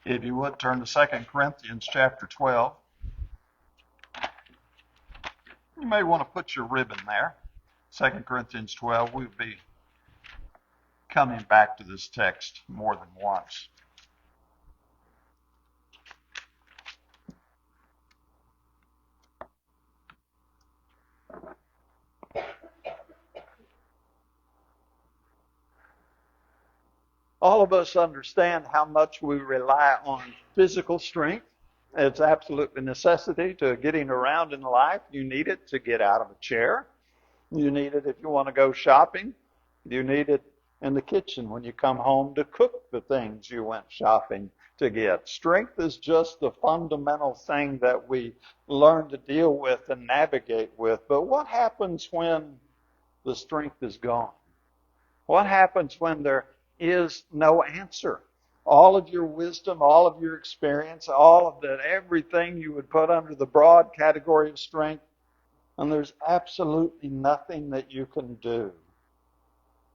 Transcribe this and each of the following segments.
If you would, turn to 2 Corinthians chapter 12. You may want to put your ribbon there. 2 Corinthians 12, we'll be coming back to this text more than once. All of us understand how much we rely on physical strength. It's absolutely a necessity to getting around in life. You need it to get out of a chair. You need it if you want to go shopping. You need it in the kitchen when you come home to cook the things you went shopping to get. Strength is just the fundamental thing that we learn to deal with and navigate with. But what happens when the strength is gone? What happens when there is no answer? All of your wisdom, all of your experience, all of that, everything you would put under the broad category of strength, and there's absolutely nothing that you can do.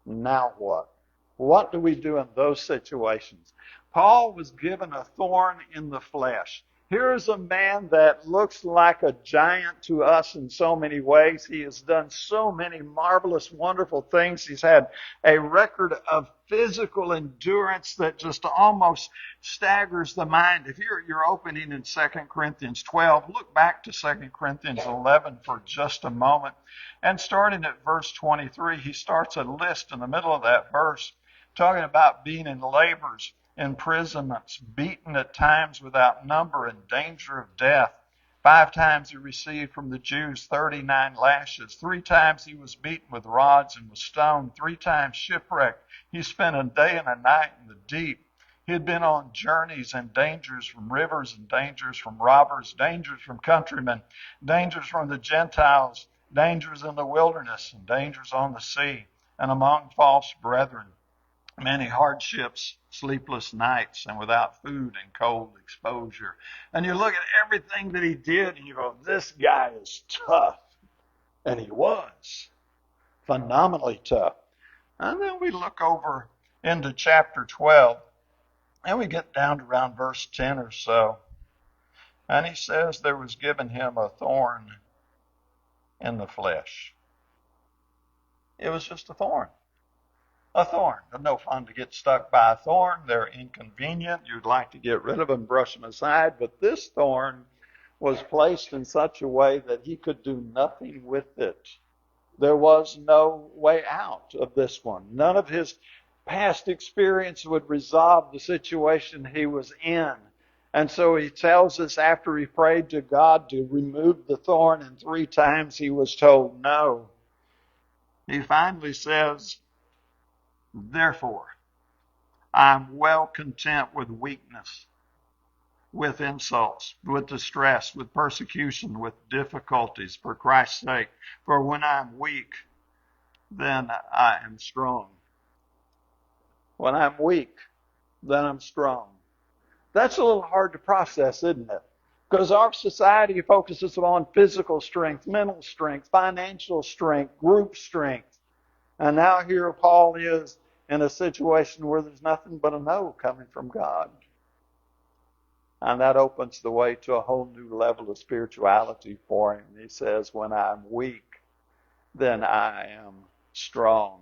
Now what? What do we do in those situations? Paul was given a thorn in the flesh. Here's a man that looks like a giant to us in so many ways. He has done so many marvelous, wonderful things. He's had a record of physical endurance that just almost staggers the mind. If you're opening in 2 Corinthians 12, look back to 2 Corinthians 11 for just a moment. And starting at verse 23, he starts a list in the middle of that verse talking about being in labors, imprisonments, beaten at times without number, and danger of death. 5 times he received from the Jews 39 lashes. 3 times he was beaten with rods and was stoned. 3 times shipwrecked. He spent a day and a night in the deep. He had been on journeys and dangers from rivers and dangers from robbers, dangers from countrymen, dangers from the Gentiles, dangers in the wilderness, and dangers on the sea, and among false brethren. Many hardships, sleepless nights, and without food and cold exposure. And you look at everything that he did, and you go, this guy is tough. And he was phenomenally tough. And then we look over into chapter 12, and we get down to around verse 10 or so. And he says there was given him a thorn in the flesh. It was just a thorn. A thorn. It's no fun to get stuck by a thorn. They're inconvenient. You'd like to get rid of them, brush them aside. But this thorn was placed in such a way that he could do nothing with it. There was no way out of this one. None of his past experience would resolve the situation he was in. And so he tells us after he prayed to God to remove the thorn, and 3 times he was told no. He finally says, therefore, I'm well content with weakness, with insults, with distress, with persecution, with difficulties for Christ's sake. For when I'm weak, then I am strong. When I'm weak, then I'm strong. That's a little hard to process, isn't it? Because our society focuses on physical strength, mental strength, financial strength, group strength. And now here Paul is in a situation where there's nothing but a no coming from God. And that opens the way to a whole new level of spirituality for him. He says, when I'm weak, then I am strong.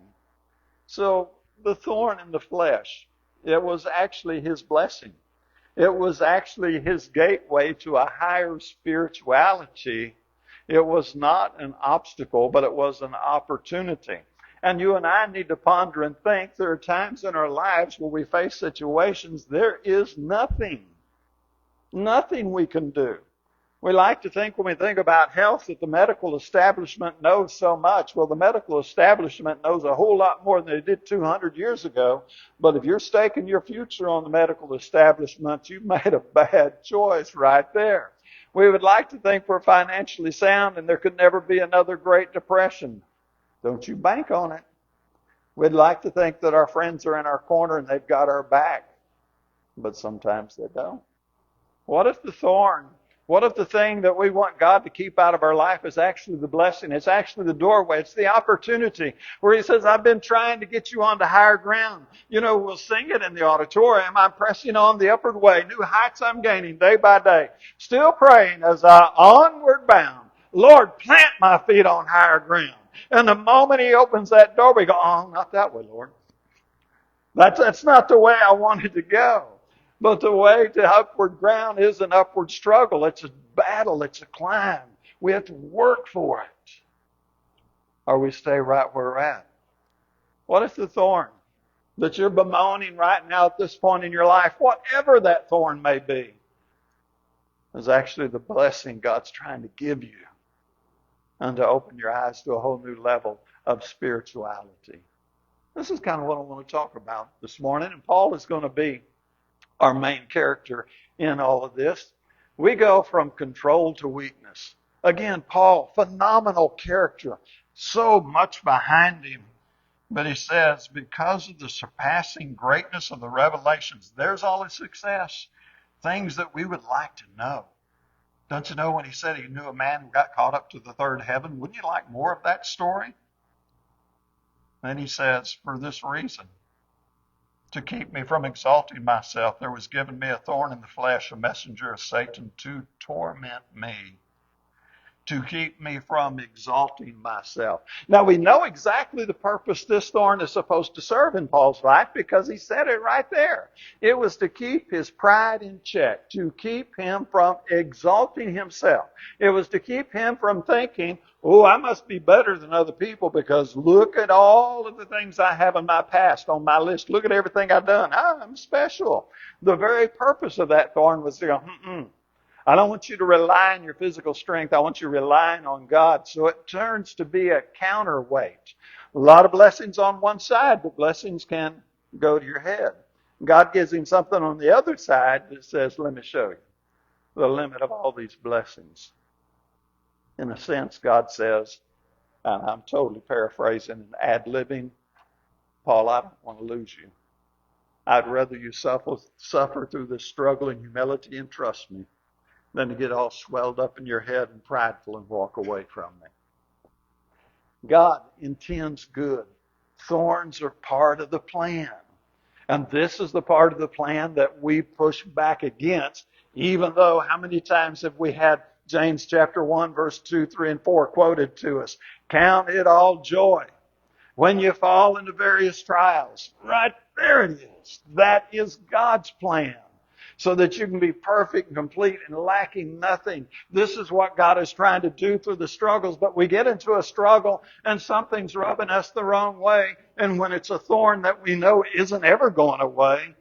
So the thorn in the flesh, it was actually his blessing. It was actually his gateway to a higher spirituality. It was not an obstacle, but it was an opportunity. And you and I need to ponder and think. There are times in our lives where we face situations, there is nothing we can do. We like to think when we think about health that the medical establishment knows so much. Well, the medical establishment knows a whole lot more than they did 200 years ago. But if you're staking your future on the medical establishment, you've made a bad choice right there. We would like to think we're financially sound and there could never be another Great Depression. Don't you bank on it. We'd like to think that our friends are in our corner and they've got our back. But sometimes they don't. What if the thorn What if the thing that we want God to keep out of our life is actually the blessing? It's actually the doorway. It's the opportunity where He says, I've been trying to get you onto higher ground. You know, we'll sing it in the auditorium. I'm pressing on the upward way. New heights I'm gaining day by day. Still praying as I onward bound. Lord, plant my feet on higher ground. And the moment He opens that door, we go, oh, not that way, Lord. That's not the way I wanted to go. But the way to upward ground is an upward struggle. It's a battle. It's a climb. We have to work for it. Or we stay right where we're at. What if the thorn that you're bemoaning right now at this point in your life, whatever that thorn may be, is actually the blessing God's trying to give you and to open your eyes to a whole new level of spirituality? This is kind of what I want to talk about this morning. And Paul is going to be our main character in all of this. We go from control to weakness. Again, Paul, phenomenal character. So much behind him. But he says, because of the surpassing greatness of the revelations, there's all his success. Things that we would like to know. Don't you know when he said he knew a man who got caught up to the third heaven? Wouldn't you like more of that story? Then he says, for this reason, to keep me from exalting myself, there was given me a thorn in the flesh, a messenger of Satan to torment me, to keep me from exalting myself. Now we know exactly the purpose this thorn is supposed to serve in Paul's life because he said it right there. It was to keep his pride in check, to keep him from exalting himself. It was to keep him from thinking, oh, I must be better than other people because look at all of the things I have in my past on my list. Look at everything I've done. I'm special. The very purpose of that thorn was to go, I don't want you to rely on your physical strength. I want you relying on God. So it turns to be a counterweight. A lot of blessings on one side, but blessings can go to your head. God gives him something on the other side that says, let me show you the limit of all these blessings. In a sense, God says, and I'm totally paraphrasing and ad-libbing, Paul, I don't want to lose you. I'd rather you suffer through this struggle in humility and trust me than to get all swelled up in your head and prideful and walk away from me. God intends good. Thorns are part of the plan. And this is the part of the plan that we push back against, even though how many times have we had James chapter 1, verse 2, 3, and 4 quoted to us? Count it all joy when you fall into various trials. Right there it is. That is God's plan. So that you can be perfect and complete and lacking nothing. This is what God is trying to do through the struggles. But we get into a struggle and something's rubbing us the wrong way. And when it's a thorn that we know isn't ever going away,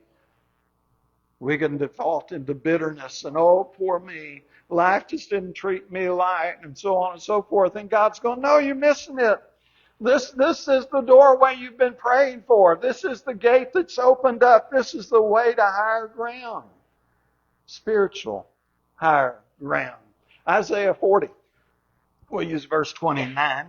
we can default into bitterness and, oh, poor me. Life just didn't treat me right, and so on and so forth. And God's going, no, you're missing it. This is the doorway you've been praying for. This is the gate that's opened up. This is the way to higher ground. Spiritual higher ground. Isaiah 40. We'll use verse 29.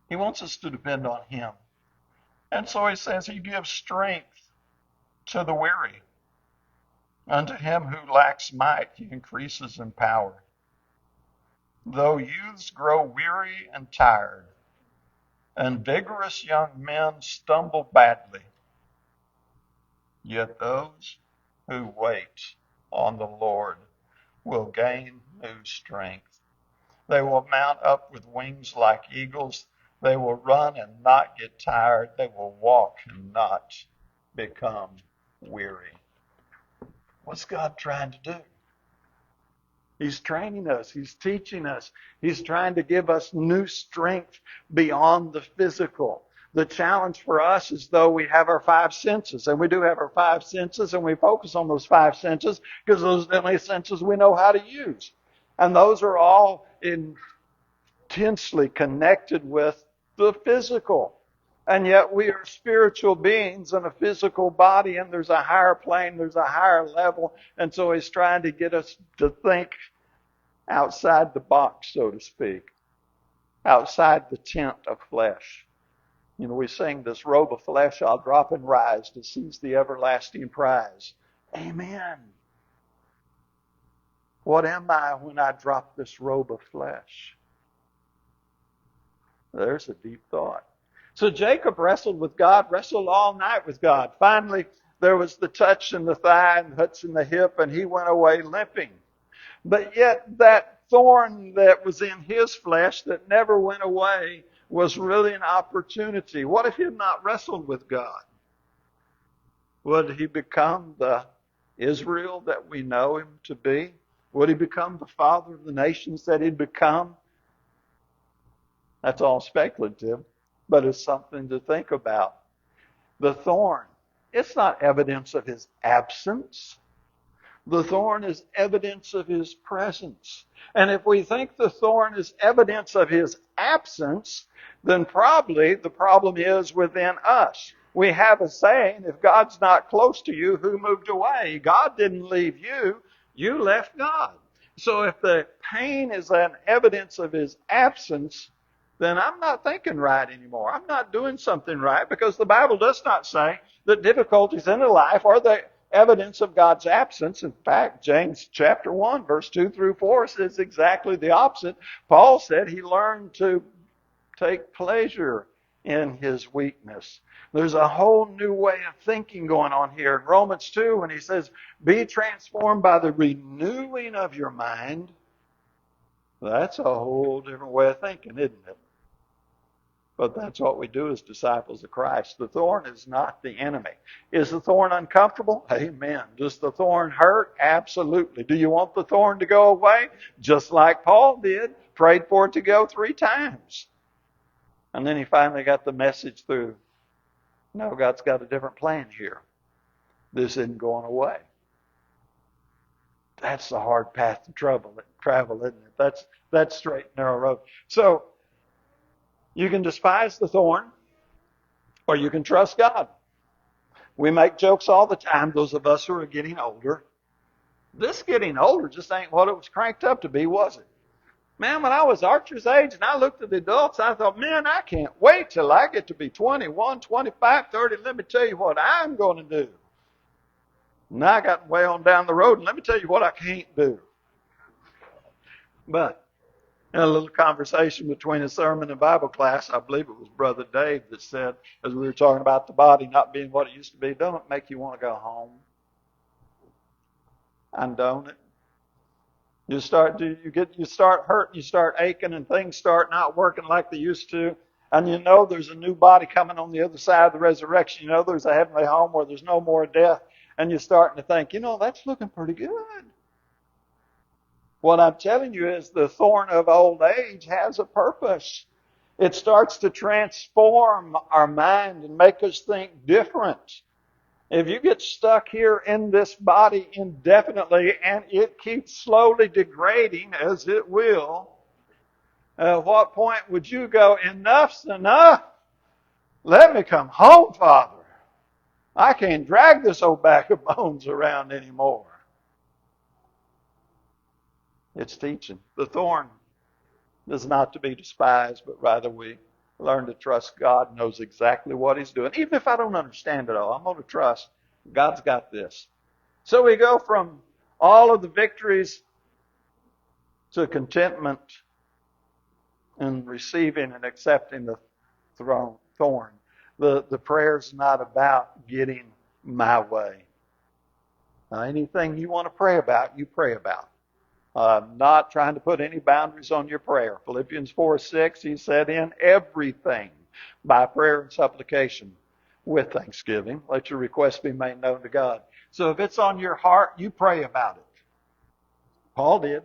He wants us to depend on him. And so he says he gives strength to the weary. Unto him who lacks might, he increases in power. Though youths grow weary and tired, and vigorous young men stumble badly, yet those who wait on the Lord will gain new strength. They will mount up with wings like eagles. They will run and not get tired. They will walk and not become weary. What's God trying to do? He's training us. He's teaching us. He's trying to give us new strength beyond the physical. The challenge for us is though we have our five senses, and we do have our five senses, and we focus on those five senses because those are the only senses we know how to use. And those are all intensely connected with the physical. And yet we are spiritual beings in a physical body, and there's a higher plane, there's a higher level. And so he's trying to get us to think outside the box, so to speak, outside the tent of flesh. You know, we sing this robe of flesh I'll drop and rise to seize the everlasting prize. Amen. What am I when I drop this robe of flesh? There's a deep thought. So Jacob wrestled with God, wrestled all night with God. Finally, there was the touch in the thigh and the touch in the hip, and he went away limping. But yet that thorn that was in his flesh that never went away was really an opportunity. What if he had not wrestled with God? Would he become the Israel that we know him to be? Would he become the father of the nations that he'd become? That's all speculative, but it's something to think about. The thorn, it's not evidence of his absence. The thorn is evidence of his presence. And if we think the thorn is evidence of his absence, then probably the problem is within us. We have a saying, if God's not close to you, who moved away? God didn't leave you, you left God. So if the pain is an evidence of his absence, then I'm not thinking right anymore. I'm not doing something right, because the Bible does not say that difficulties in life are the evidence of God's absence. In fact, James chapter 1, verse 2 through 4 says exactly the opposite. Paul said he learned to take pleasure in his weakness. There's a whole new way of thinking going on here. In Romans 2, when he says, be transformed by the renewing of your mind, that's a whole different way of thinking, isn't it? But that's what we do as disciples of Christ. The thorn is not the enemy. Is the thorn uncomfortable? Amen. Does the thorn hurt? Absolutely. Do you want the thorn to go away? Just like Paul did. Prayed for it to go 3 times. And then he finally got the message through. No, God's got a different plan here. This isn't going away. That's the hard path to travel, isn't it? That's straight and narrow road. So, you can despise the thorn, or you can trust God. We make jokes all the time, those of us who are getting older. This getting older just ain't what it was cranked up to be, was it? Man, when I was Archer's age and I looked at the adults, I thought, man, I can't wait till I get to be 21, 25, 30. Let me tell you what I'm going to do. Now I got way on down the road, and let me tell you what I can't do. But in a little conversation between a sermon and Bible class, I believe it was Brother Dave that said, as we were talking about the body not being what it used to be, don't it make you want to go home? And don't it? You start hurting, you start aching, and things start not working like they used to. And you know there's a new body coming on the other side of the resurrection. You know there's a heavenly home where there's no more death. And you're starting to think, that's looking pretty good. What I'm telling you is the thorn of old age has a purpose. It starts to transform our mind and make us think different. If you get stuck here in this body indefinitely and it keeps slowly degrading, as it will, at what point would you go, enough's enough? Let me come home, Father. I can't drag this old bag of bones around anymore. It's teaching. The thorn is not to be despised, but rather we learn to trust God knows exactly what He's doing. Even if I don't understand it all, I'm going to trust God's got this. So we go from all of the victories to contentment and receiving and accepting the thorn. The prayer's not about getting my way. Now, anything you want to pray about, you pray about. Not trying to put any boundaries on your prayer. Philippians 4:6, he said, in everything, by prayer and supplication, with thanksgiving, let your requests be made known to God. So if it's on your heart, you pray about it. Paul did.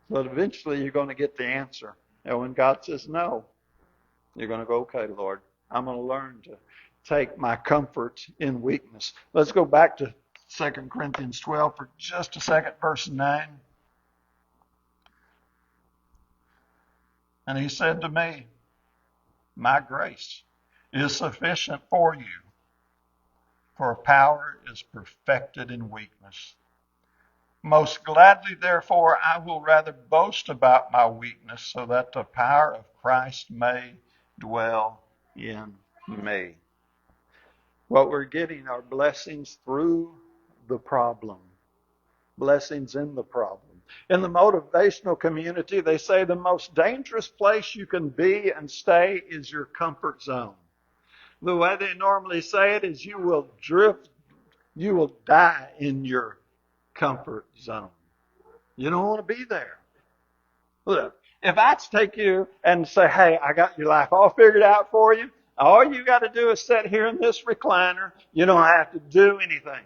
But eventually you're going to get the answer. And when God says no, you're going to go, okay, Lord, I'm going to learn to take my comfort in weakness. Let's go back to 2 Corinthians 12 for just a second, verse 9. And he said to me, my grace is sufficient for you, for power is perfected in weakness. Most gladly, therefore, I will rather boast about my weakness, so that the power of Christ may dwell in me. What we're getting are blessings through the problem. Blessings in the problem. In the motivational community, they say the most dangerous place you can be and stay is your comfort zone. The way they normally say it is you will die in your comfort zone. You don't want to be there. Look, if I take you and say, hey, I got your life all figured out for you, all you got to do is sit here in this recliner. You don't have to do anything.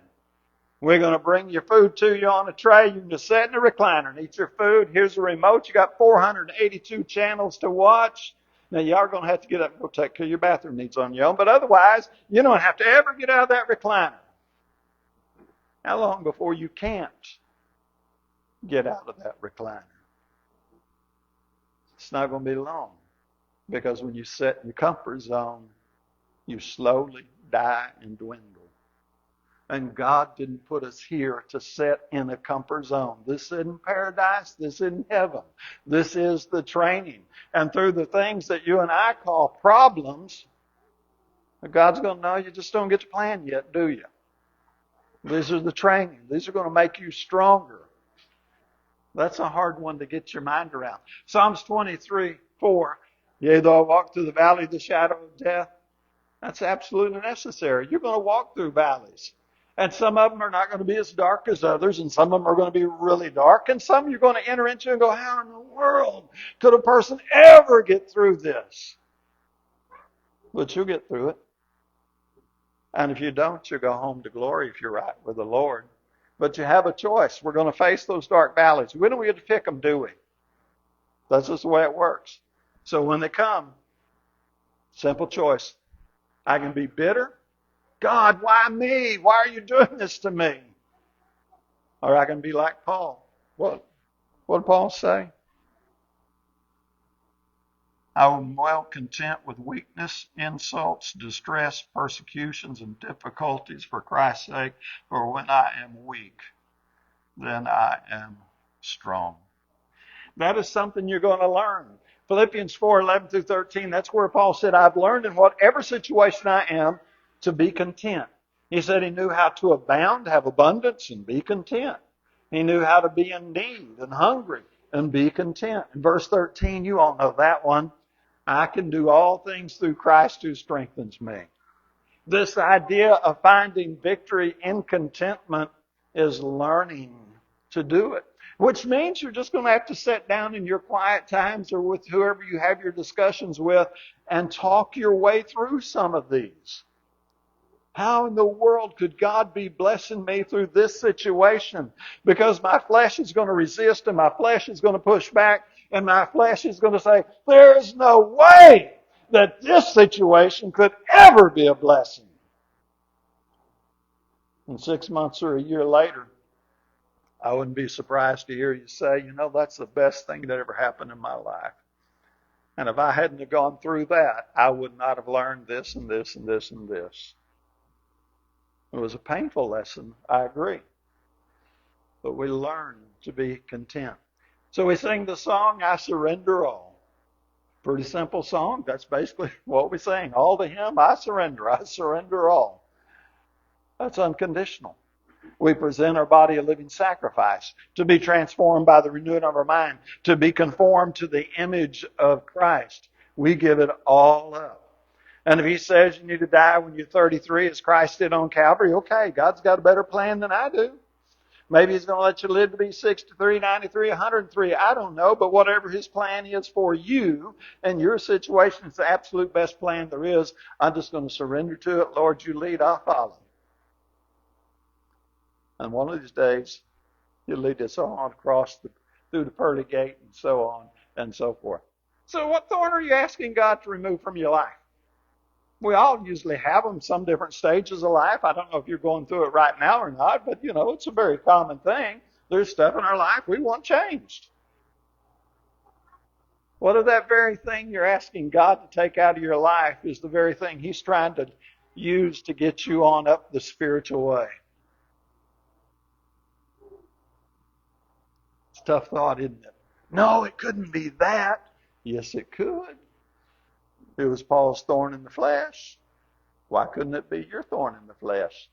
We're going to bring your food to you on a tray. You can just sit in the recliner and eat your food. Here's the remote. You got 482 channels to watch. Now, you are going to have to get up and go take care of your bathroom needs on your own. But otherwise, you don't have to ever get out of that recliner. How long before you can't get out of that recliner? It's not going to be long. Because when you sit in your comfort zone, you slowly die and dwindle. And God didn't put us here to sit in a comfort zone. This isn't paradise. This isn't heaven. This is the training. And through the things that you and I call problems, God's going to know you just don't get to plan yet, do you? These are the training. These are going to make you stronger. That's a hard one to get your mind around. Psalms 23:4. Yea, though I walk through the valley of the shadow of death. That's absolutely necessary. You're going to walk through valleys. And some of them are not going to be as dark as others, and some of them are going to be really dark, and some you're going to enter into and go, how in the world could a person ever get through this? But you'll get through it. And if you don't, you'll go home to glory if you're right with the Lord. But you have a choice. We're going to face those dark valleys. We don't get to pick them, do we? That's just the way it works. So when they come, simple choice. I can be bitter. God, why me? Why are you doing this to me? Or I can be like Paul. What did Paul say? I am well content with weakness, insults, distress, persecutions, and difficulties for Christ's sake. For when I am weak, then I am strong. That is something you're going to learn. Philippians 4:11-13, that's where Paul said, I've learned in whatever situation I am to be content. He said he knew how to abound, have abundance, and be content. He knew how to be in need and hungry and be content. In verse 13, you all know that one. I can do all things through Christ who strengthens me. This idea of finding victory in contentment is learning to do it. Which means you're just going to have to sit down in your quiet times or with whoever you have your discussions with and talk your way through some of these. How in the world could God be blessing me through this situation? Because my flesh is going to resist and my flesh is going to push back and my flesh is going to say, there is no way that this situation could ever be a blessing. And 6 months or a year later, I wouldn't be surprised to hear you say, that's the best thing that ever happened in my life. And if I hadn't have gone through that, I would not have learned this and this and this and this. It was a painful lesson, I agree. But we learn to be content. So we sing the song, I Surrender All. Pretty simple song. That's basically what we sing. All to Him, I surrender all. That's unconditional. We present our body a living sacrifice to be transformed by the renewing of our mind, to be conformed to the image of Christ. We give it all up. And if He says you need to die when you're 33 as Christ did on Calvary, okay, God's got a better plan than I do. Maybe He's going to let you live to be 63, 93, 103. I don't know, but whatever His plan is for you and your situation, it's the absolute best plan there is. I'm just going to surrender to it. Lord, you lead, I'll follow. And one of these days, You'll lead us on through the pearly gate and so on and so forth. So what thorn are you asking God to remove from your life? We all usually have them, some different stages of life. I don't know if you're going through it right now or not, but it's a very common thing. There's stuff in our life we want changed. What if that very thing you're asking God to take out of your life is the very thing He's trying to use to get you on up the spiritual way? It's a tough thought, isn't it? No, it couldn't be that. Yes, it could. It was Paul's thorn in the flesh. Why couldn't it be your thorn in the flesh?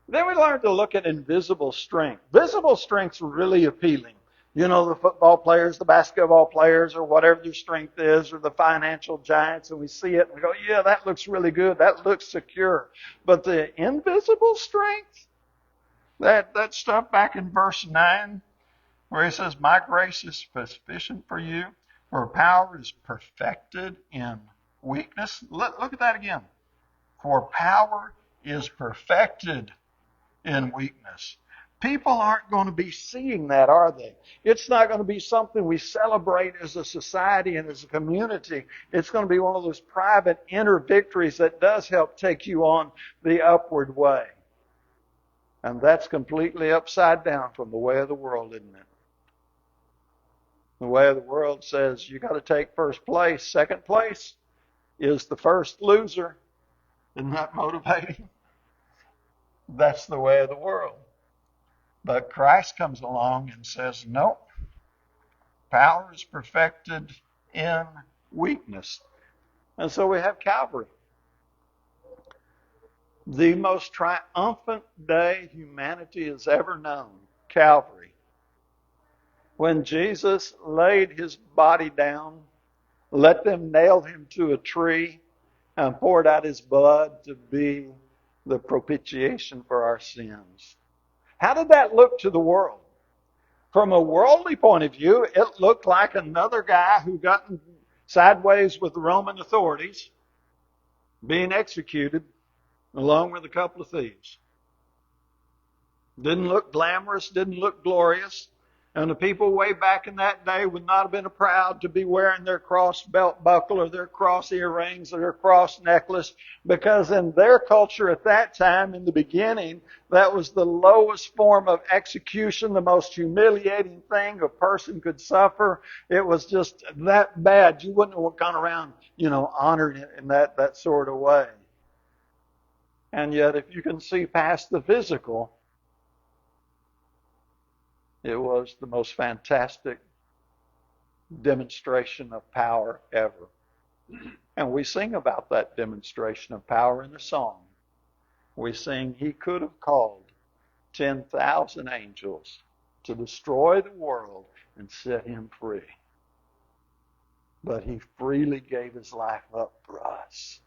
Then we learned to look at invisible strength. Visible strength's really appealing. You know, the football players, the basketball players, or whatever their strength is, or the financial giants, and we see it and we go, yeah, that looks really good. That looks secure. But the invisible strength, that stuff back in verse 9, where he says, my grace is sufficient for you, for power is perfected in weakness. Look at that again. For power is perfected in weakness. People aren't going to be seeing that, are they? It's not going to be something we celebrate as a society and as a community. It's going to be one of those private inner victories that does help take you on the upward way. And that's completely upside down from the way of the world, isn't it? The way of the world says you got to take first place. Second place is the first loser. Isn't that motivating? That's the way of the world. But Christ comes along and says, nope, power is perfected in weakness. And so we have Calvary. The most triumphant day humanity has ever known, Calvary. When Jesus laid his body down, let them nail him to a tree, and poured out his blood to be the propitiation for our sins. How did that look to the world? From a worldly point of view, it looked like another guy who got sideways with the Roman authorities being executed along with a couple of thieves. Didn't look glamorous, didn't look glorious. And the people way back in that day would not have been proud to be wearing their cross belt buckle or their cross earrings or their cross necklace, because in their culture at that time, in the beginning, that was the lowest form of execution, the most humiliating thing a person could suffer. It was just that bad. You wouldn't have gone around, honored in that sort of way. And yet, if you can see past the physical, it was the most fantastic demonstration of power ever. And we sing about that demonstration of power in a song. We sing, he could have called 10,000 angels to destroy the world and set him free. But he freely gave his life up for us.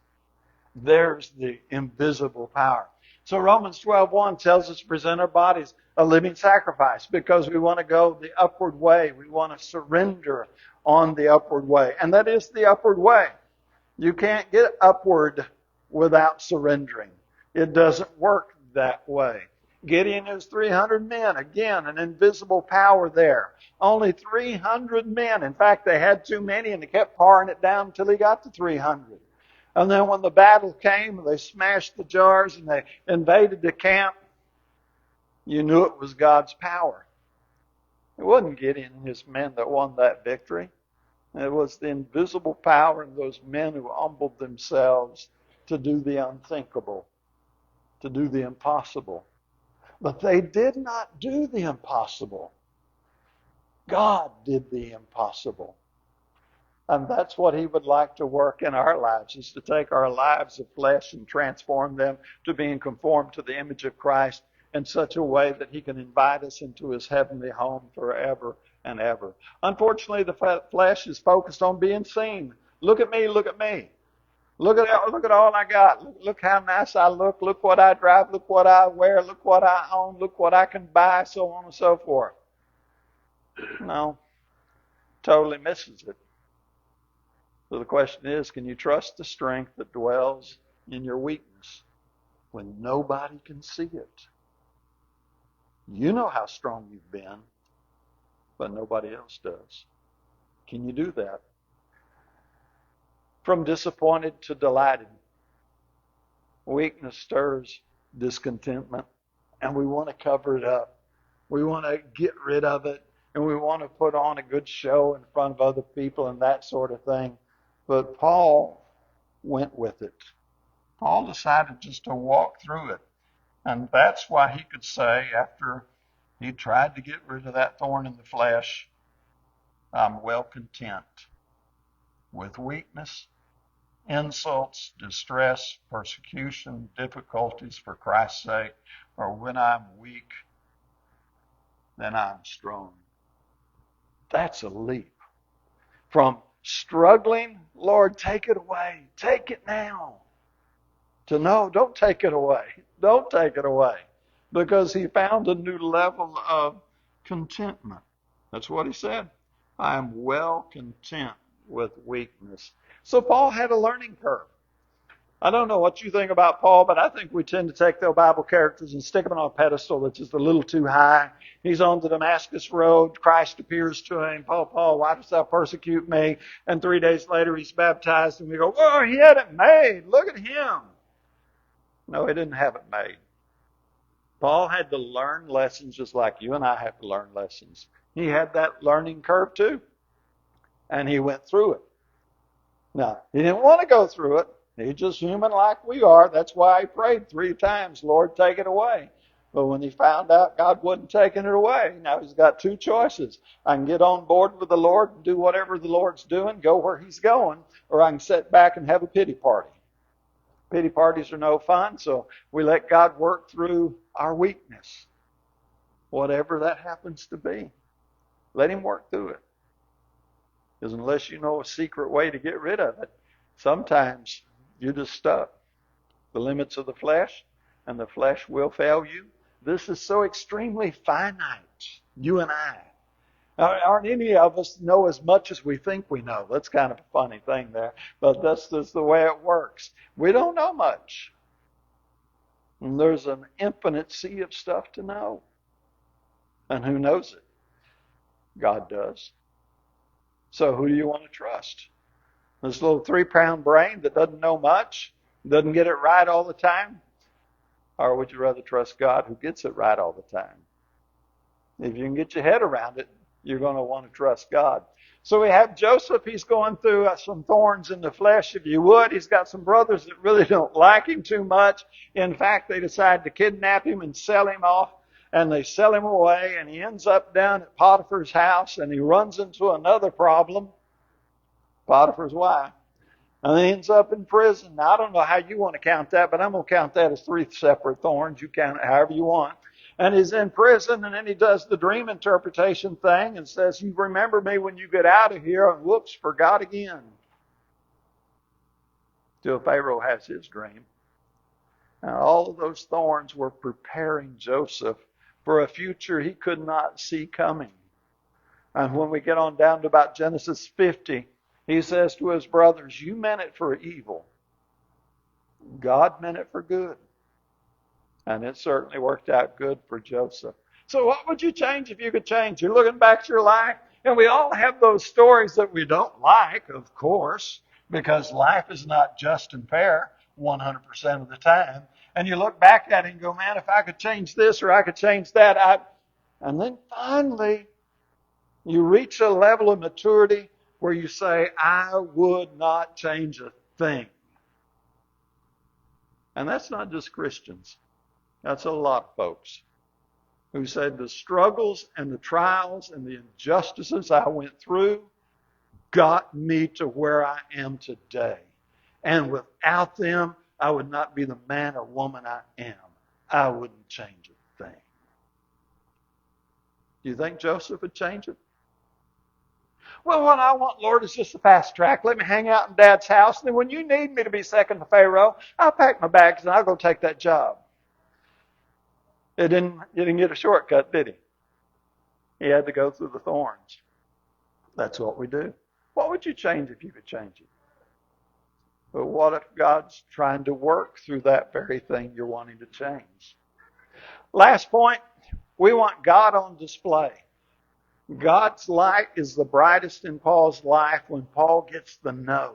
There's the invisible power. So Romans 12:1 tells us to present our bodies a living sacrifice, because we want to go the upward way. We want to surrender on the upward way. And that is the upward way. You can't get upward without surrendering. It doesn't work that way. Gideon is 300 men. Again, an invisible power there. Only 300 men. In fact, they had too many and they kept paring it down until he got to 300. And then when the battle came, they smashed the jars and they invaded the camp. You knew it was God's power. It wasn't Gideon and his men that won that victory. It was the invisible power in those men who humbled themselves to do the unthinkable, to do the impossible. But they did not do the impossible. God did the impossible. And that's what he would like to work in our lives, is to take our lives of flesh and transform them to being conformed to the image of Christ in such a way that he can invite us into his heavenly home forever and ever. Unfortunately, the flesh is focused on being seen. Look at me, look at me. Look at all I got. Look how nice I look. Look what I drive. Look what I wear. Look what I own. Look what I can buy, so on and so forth. No, totally misses it. So the question is, can you trust the strength that dwells in your weakness when nobody can see it? You know how strong you've been, but nobody else does. Can you do that? From disappointed to delighted. Weakness stirs discontentment, and we want to cover it up. We want to get rid of it, and we want to put on a good show in front of other people and that sort of thing. But Paul went with it. Paul decided just to walk through it. And that's why he could say, after he tried to get rid of that thorn in the flesh, I'm well content with weakness insults, distress, persecution, difficulties for Christ's sake, or when I'm weak, then I'm strong. That's a leap. From struggling, Lord, take it away. Take it now. To no, don't take it away. Don't take it away. Because he found a new level of contentment. That's what he said. I am well content with weakness. So Paul had a learning curve. I don't know what you think about Paul, but I think we tend to take the Bible characters and stick them on a pedestal that's just a little too high. He's on the Damascus Road. Christ appears to him. Paul, why dost thou persecute me? And 3 days later, he's baptized, and we go, whoa, he had it made. Look at him. No, he didn't have it made. Paul had to learn lessons just like you and I have to learn lessons. He had that learning curve too. And he went through it. Now, he didn't want to go through it. He's just human like we are. That's why he prayed 3 times, Lord, take it away. But when he found out God wasn't taking it away, now he's got 2 choices. I can get on board with the Lord and do whatever the Lord's doing, go where he's going, or I can sit back and have a pity party. Pity parties are no fun, so we let God work through our weakness, whatever that happens to be. Let him work through it. Because unless you know a secret way to get rid of it, sometimes you're just stuck. The limits of the flesh, and the flesh will fail you. This is so extremely finite, you and I. Aren't any of us know as much as we think we know? That's kind of a funny thing there, but that's just the way it works. We don't know much. And there's an infinite sea of stuff to know. And who knows it? God does. So who do you want to trust? This little 3-pound brain that doesn't know much, doesn't get it right all the time? Or would you rather trust God who gets it right all the time? If you can get your head around it, you're going to want to trust God. So we have Joseph. He's going through some thorns in the flesh, if you would. He's got some brothers that really don't like him too much. In fact, they decide to kidnap him and sell him off. And they sell him away, and he ends up down at Potiphar's house, and he runs into another problem, Potiphar's wife. And he ends up in prison. Now, I don't know how you want to count that, but I'm going to count that as 3 separate thorns. You count it however you want. And he's in prison, and then he does the dream interpretation thing and says, you remember me when you get out of here, and whoops, forgot again. Till Pharaoh has his dream. Now, all of those thorns were preparing Joseph for a future he could not see coming. And when we get on down to about Genesis 50, he says to his brothers, you meant it for evil. God meant it for good. And it certainly worked out good for Joseph. So what would you change if you could change? You're looking back at your life, and we all have those stories that we don't like, of course, because life is not just and fair 100% of the time. And you look back at it and go, man, if I could change this or I could change that. And then finally, you reach a level of maturity where you say, I would not change a thing. And that's not just Christians. That's a lot of folks who said the struggles and the trials and the injustices I went through got me to where I am today. And without them, I would not be the man or woman I am. I wouldn't change a thing. Do you think Joseph would change it? Well, what I want, Lord, is just a fast track. Let me hang out in Dad's house. And then when you need me to be second to Pharaoh, I'll pack my bags and I'll go take that job. He didn't get a shortcut, did he? He had to go through the thorns. That's what we do. What would you change if you could change it? But what if God's trying to work through that very thing you're wanting to change? Last point, we want God on display. God's light is the brightest in Paul's life when Paul gets the no.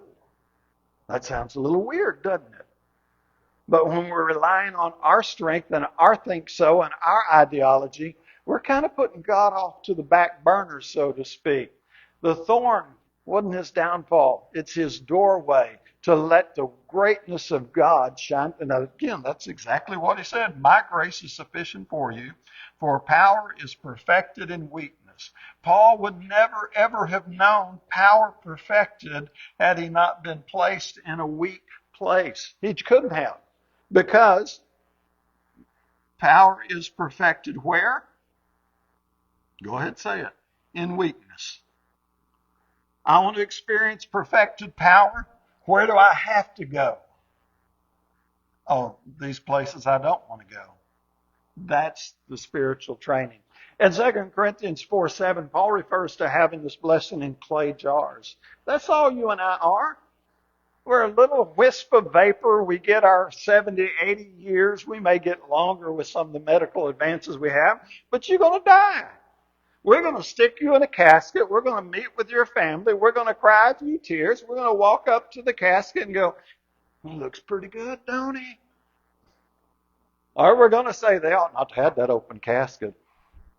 That sounds a little weird, doesn't it? But when we're relying on our strength and our think so and our ideology, we're kind of putting God off to the back burner, so to speak. The thorn wasn't his downfall. It's his doorway to let the greatness of God shine. And again, that's exactly what he said. My grace is sufficient for you, for power is perfected in weakness. weakness. Paul would never, ever have known power perfected had he not been placed in a weak place. He couldn't have, because power is perfected where? Go ahead, say it. In weakness. I want to experience perfected power. Where do I have to go? Oh, these places I don't want to go. That's the spiritual training. In 2 Corinthians 4:7, Paul refers to having this blessing in clay jars. That's all you and I are. We're a little wisp of vapor. We get our 70, 80 years. We may get longer with some of the medical advances we have, but you're going to die. We're going to stick you in a casket. We're going to meet with your family. We're going to cry a few tears. We're going to walk up to the casket and go, he looks pretty good, don't he? Or we're going to say, they ought not to have that open casket.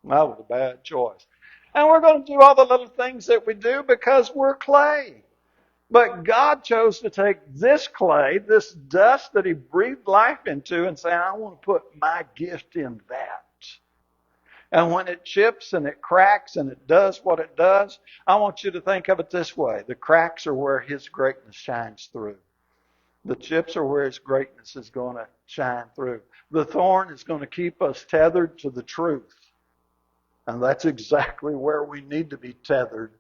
That was a bad choice. And we're going to do all the little things that we do because we're clay. But God chose to take this clay, this dust that He breathed life into, and say, I want to put my gift in that. And when it chips and it cracks and it does what it does, I want you to think of it this way. The cracks are where His greatness shines through. The chips are where His greatness is going to shine through. The thorn is going to keep us tethered to the truth. And that's exactly where we need to be tethered,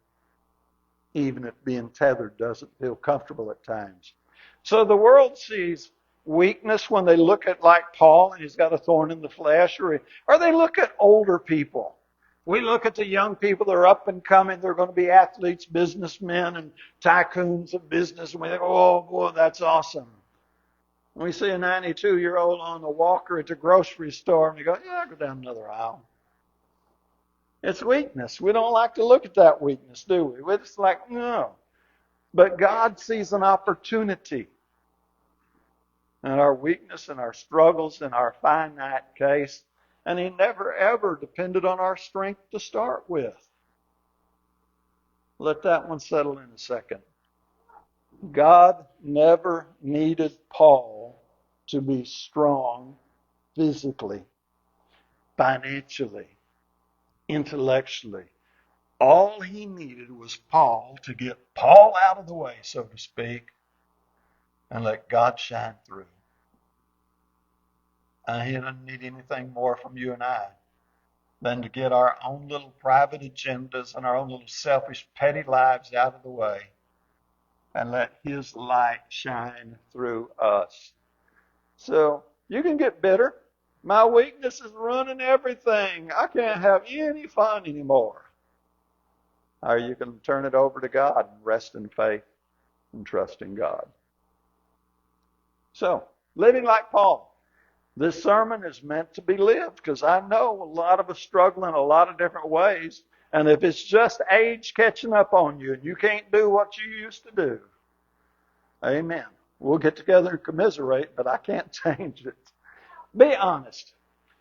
even if being tethered doesn't feel comfortable at times. So the world sees weakness when they look at like Paul and he's got a thorn in the flesh, or they look at older people. We look at the young people that are up and coming. They're going to be athletes, businessmen, and tycoons of business. And we think, oh, boy, that's awesome. And we see a 92-year-old on a walker at the grocery store, and we go, yeah, go down another aisle. It's weakness. We don't like to look at that weakness, do we? We're just like, no. But God sees an opportunity in our weakness and our struggles and our finite case. And He never, ever depended on our strength to start with. Let that one settle in a second. God never needed Paul to be strong physically, financially, intellectually. All he needed was Paul to get Paul out of the way, so to speak, and let God shine through. And He doesn't need anything more from you and I than to get our own little private agendas and our own little selfish, petty lives out of the way and let His light shine through us. So you can get bitter. My weakness is running everything. I can't have any fun anymore. Or you can turn it over to God and rest in faith and trust in God. So, living like Paul. This sermon is meant to be lived because I know a lot of us struggle in a lot of different ways. And if it's just age catching up on you and you can't do what you used to do, amen. We'll get together and commiserate, but I can't change it. Be honest.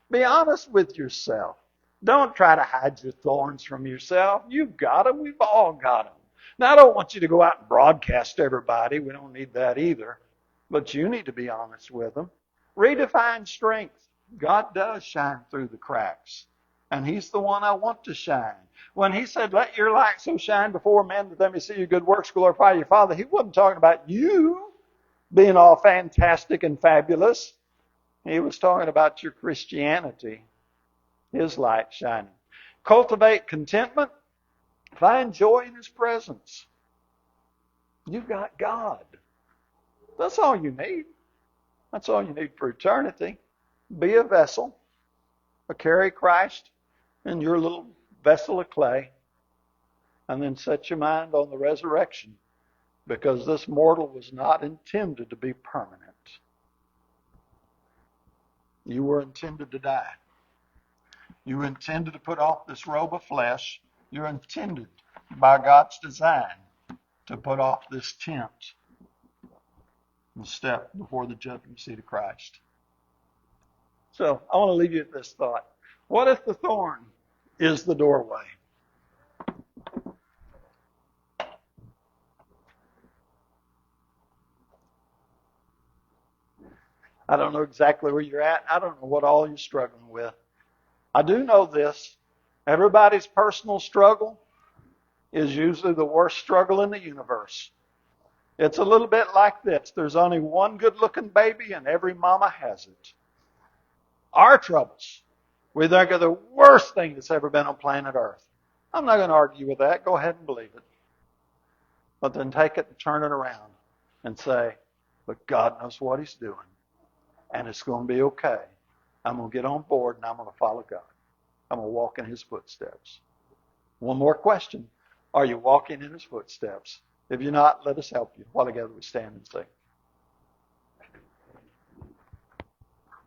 Be honest with yourself. Don't try to hide your thorns from yourself. You've got them. We've all got them. Now, I don't want you to go out and broadcast to everybody. We don't need that either. But you need to be honest with them. Redefine strength. God does shine through the cracks. And He's the one I want to shine. When He said, let your light so shine before men that they may see your good works, glorify your Father, He wasn't talking about you being all fantastic and fabulous. He was talking about your Christianity, His light shining. Cultivate contentment. Find joy in His presence. You've got God. That's all you need. That's all you need for eternity. Be a vessel. Carry Christ in your little vessel of clay. And then set your mind on the resurrection. Because this mortal was not intended to be permanent. You were intended to die. You were intended to put off this robe of flesh. You're intended by God's design to put off this tent and step before the judgment seat of Christ. So I want to leave you with this thought. What if the thorn is the doorway? I don't know exactly where you're at. I don't know what all you're struggling with. I do know this. Everybody's personal struggle is usually the worst struggle in the universe. It's a little bit like this. There's only one good-looking baby, and every mama has it. Our troubles, we think are the worst thing that's ever been on planet Earth. I'm not going to argue with that. Go ahead and believe it. But then take it and turn it around and say, but God knows what he's doing. And it's going to be okay. I'm going to get on board and I'm going to follow God. I'm going to walk in his footsteps. One more question. Are you walking in his footsteps? If you're not, let us help you. While together we stand and sing.